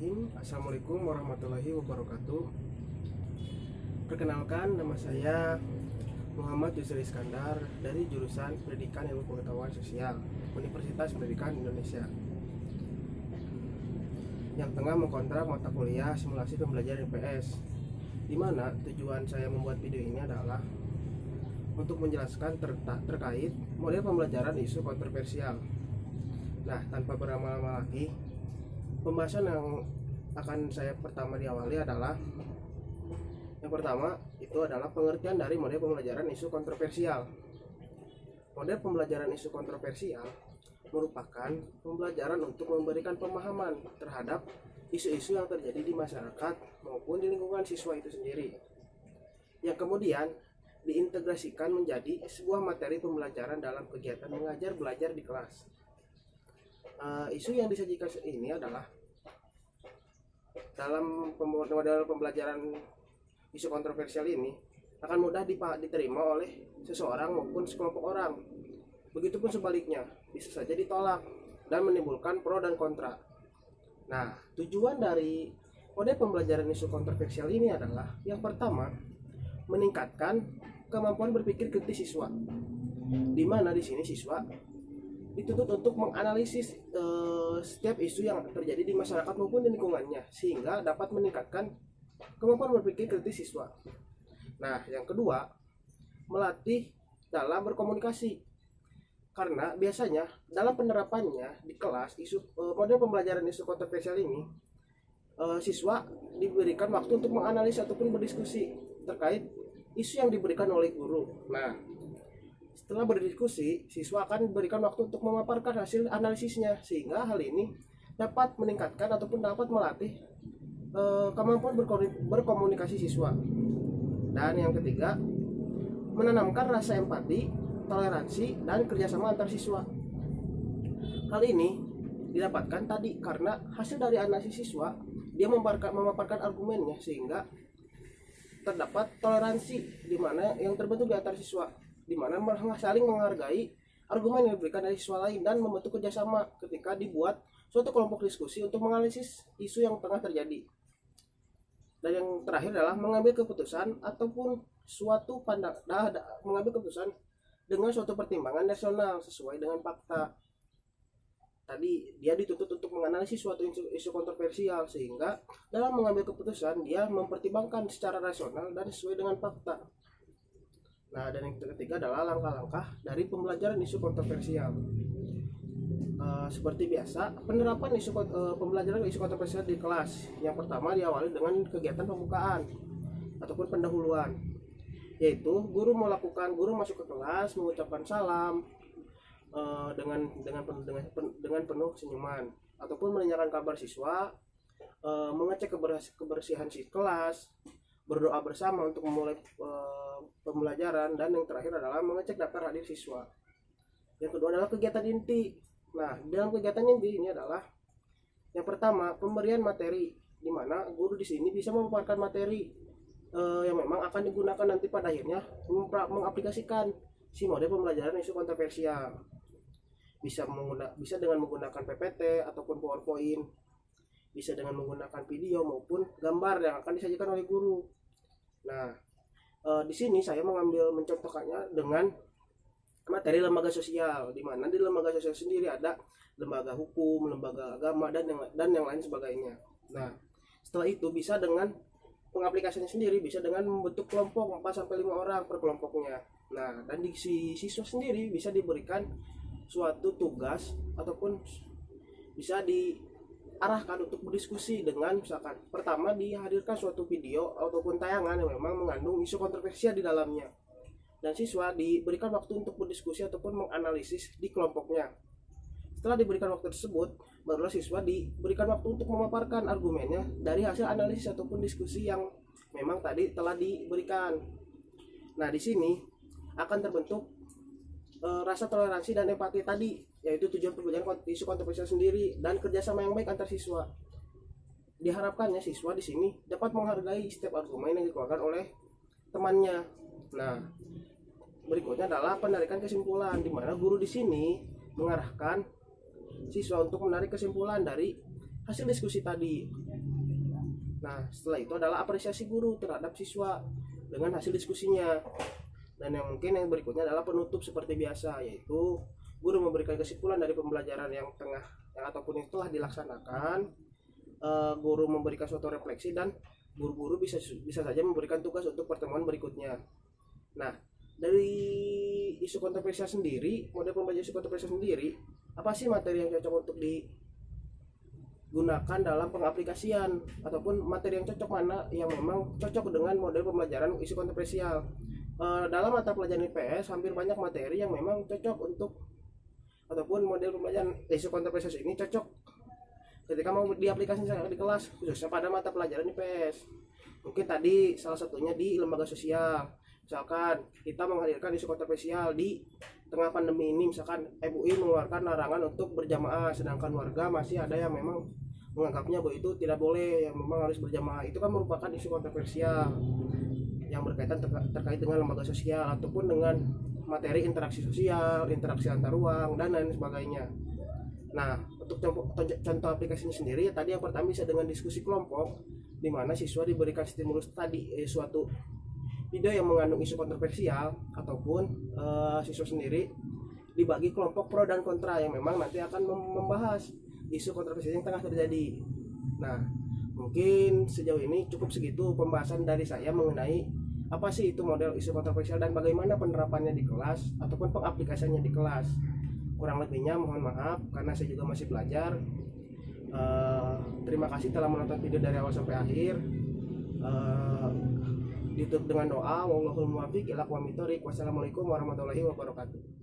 Bismillahirrahmanirrahim. Assalamualaikum warahmatullahi wabarakatuh. Perkenalkan, nama saya Muhammad Yusri Iskandar dari jurusan Pendidikan Ilmu Pengetahuan Sosial Universitas Pendidikan Indonesia, yang tengah mengkontrak mata kuliah simulasi pembelajaran IPS, di mana tujuan saya membuat video ini adalah untuk menjelaskan terkait model pembelajaran isu kontroversial. Nah, tanpa berlama-lama lagi, pembahasan yang akan saya pertama diawali adalah yang pertama itu adalah pengertian dari model pembelajaran isu kontroversial. Model pembelajaran isu kontroversial merupakan pembelajaran untuk memberikan pemahaman terhadap isu-isu yang terjadi di masyarakat maupun di lingkungan siswa itu sendiri, yang kemudian diintegrasikan menjadi sebuah materi pembelajaran dalam kegiatan mengajar belajar di kelas. Isu yang disajikan ini adalah dalam model pembelajaran isu kontroversial ini akan mudah diterima oleh seseorang maupun sekelompok orang. Begitupun sebaliknya, bisa saja ditolak dan menimbulkan pro dan kontra. Nah, tujuan dari model pembelajaran isu kontroversial ini adalah yang pertama, meningkatkan kemampuan berpikir kritis siswa, di mana di sini siswa dituntut untuk menganalisis setiap isu yang terjadi di masyarakat maupun di lingkungannya, sehingga dapat meningkatkan kemampuan berpikir kritis siswa. Nah, yang kedua, melatih dalam berkomunikasi, karena biasanya dalam penerapannya di kelas model pembelajaran isu kontroversial ini, siswa diberikan waktu untuk menganalisis ataupun berdiskusi terkait isu yang diberikan oleh guru. Nah, setelah berdiskusi, siswa akan diberikan waktu untuk memaparkan hasil analisisnya, sehingga hal ini dapat meningkatkan ataupun dapat melatih kemampuan berkomunikasi siswa. Dan yang ketiga, menanamkan rasa empati, toleransi, dan kerjasama antar siswa. Hal ini didapatkan tadi karena hasil dari analisis siswa, dia memaparkan argumennya, sehingga terdapat toleransi di mana yang terbentuk di antar siswa, di mana saling menghargai argumen yang diberikan dari siswa lain dan membentuk kerjasama ketika dibuat suatu kelompok diskusi untuk menganalisis isu yang tengah terjadi. Dan yang terakhir adalah mengambil keputusan ataupun mengambil keputusan dengan suatu pertimbangan rasional sesuai dengan fakta. Tadi dia dituntut untuk menganalisis suatu isu kontroversial, sehingga dalam mengambil keputusan dia mempertimbangkan secara rasional dan sesuai dengan fakta. Nah, dan yang ketiga adalah langkah-langkah dari pembelajaran isu kontroversial. Seperti biasa, penerapan pembelajaran isu kontroversial di kelas. Yang pertama diawali dengan kegiatan pembukaan ataupun pendahuluan, yaitu guru masuk ke kelas, mengucapkan salam dengan penuh senyuman, ataupun menanyakan kabar siswa, mengecek kebersihan kelas, berdoa bersama untuk memulai pembelajaran, dan yang terakhir adalah mengecek daftar hadir siswa. Yang kedua adalah kegiatan inti. Nah, dalam kegiatan inti ini adalah yang pertama, pemberian materi, di mana guru di sini bisa memaparkan materi yang memang akan digunakan nanti pada akhirnya mengaplikasikan si model pembelajaran isu kontroversial. Bisa dengan menggunakan PPT ataupun PowerPoint, bisa dengan menggunakan video maupun gambar yang akan disajikan oleh guru. Nah, di sini saya mencontohkannya dengan materi lembaga sosial, di mana di lembaga sosial sendiri ada lembaga hukum, lembaga agama, dan yang lain sebagainya. Nah, setelah itu bisa dengan pengaplikasiannya sendiri, bisa dengan membentuk kelompok 4-5 orang per kelompoknya. Nah, dan di siswa sendiri bisa diberikan suatu tugas ataupun bisa diarahkan untuk berdiskusi dengan, misalkan pertama dihadirkan suatu video ataupun tayangan yang memang mengandung isu kontroversial di dalamnya, dan siswa diberikan waktu untuk berdiskusi ataupun menganalisis di kelompoknya. Setelah diberikan waktu tersebut, barulah siswa diberikan waktu untuk memaparkan argumennya dari hasil analisis ataupun diskusi yang memang tadi telah diberikan. Nah, di sini akan terbentuk rasa toleransi dan empati tadi, yaitu tujuan pembelajaran isu kontroversial sendiri dan kerjasama yang baik antar siswa. Diharapkannya siswa di sini dapat menghargai setiap argumen yang dikeluarkan oleh temannya. Nah, berikutnya adalah penarikan kesimpulan, di mana guru di sini mengarahkan siswa untuk menarik kesimpulan dari hasil diskusi tadi. Nah, setelah itu adalah apresiasi guru terhadap siswa dengan hasil diskusinya. Dan yang mungkin yang berikutnya adalah penutup seperti biasa, yaitu guru memberikan kesimpulan dari pembelajaran yang ataupun yang telah dilaksanakan. Guru memberikan suatu refleksi dan guru-guru bisa saja memberikan tugas untuk pertemuan berikutnya. Nah, dari isu kontroversial sendiri, model pembelajaran isu kontroversial sendiri, apa sih materi yang cocok untuk digunakan dalam pengaplikasian, ataupun materi yang cocok mana yang memang cocok dengan model pembelajaran isu kontroversial. Dalam mata pelajaran IPS hampir banyak materi yang memang cocok untuk, ataupun model pembelajaran isu kontroversial ini cocok ketika mau diaplikasikan di kelas, khususnya pada mata pelajaran IPS. Mungkin tadi salah satunya di lembaga sosial, misalkan kita menghadirkan isu kontroversial di tengah pandemi ini, misalkan MUI mengeluarkan larangan untuk berjamaah, sedangkan warga masih ada yang memang menganggapnya bahwa itu tidak boleh, yang memang harus berjamaah. Itu kan merupakan isu kontroversial yang berkaitan terkait dengan lembaga sosial ataupun dengan materi interaksi sosial, interaksi antar ruang, dan lain sebagainya. Nah, untuk contoh aplikasinya sendiri, tadi yang pertama bisa dengan diskusi kelompok, di mana siswa diberikan stimulus tadi, suatu video yang mengandung isu kontroversial, ataupun siswa sendiri dibagi kelompok pro dan kontra yang memang nanti akan membahas isu kontroversial yang tengah terjadi. Nah, mungkin sejauh ini cukup segitu pembahasan dari saya mengenai apa sih itu model isu kontroversial dan bagaimana penerapannya di kelas ataupun pengaplikasiannya di kelas. Kurang lebihnya mohon maaf karena saya juga masih belajar. Terima kasih telah menonton video dari awal sampai akhir. Ditutup dengan doa, wallahul muwaffiq ila aqwamit thoriq. Wassalamualaikum warahmatullahi wabarakatuh.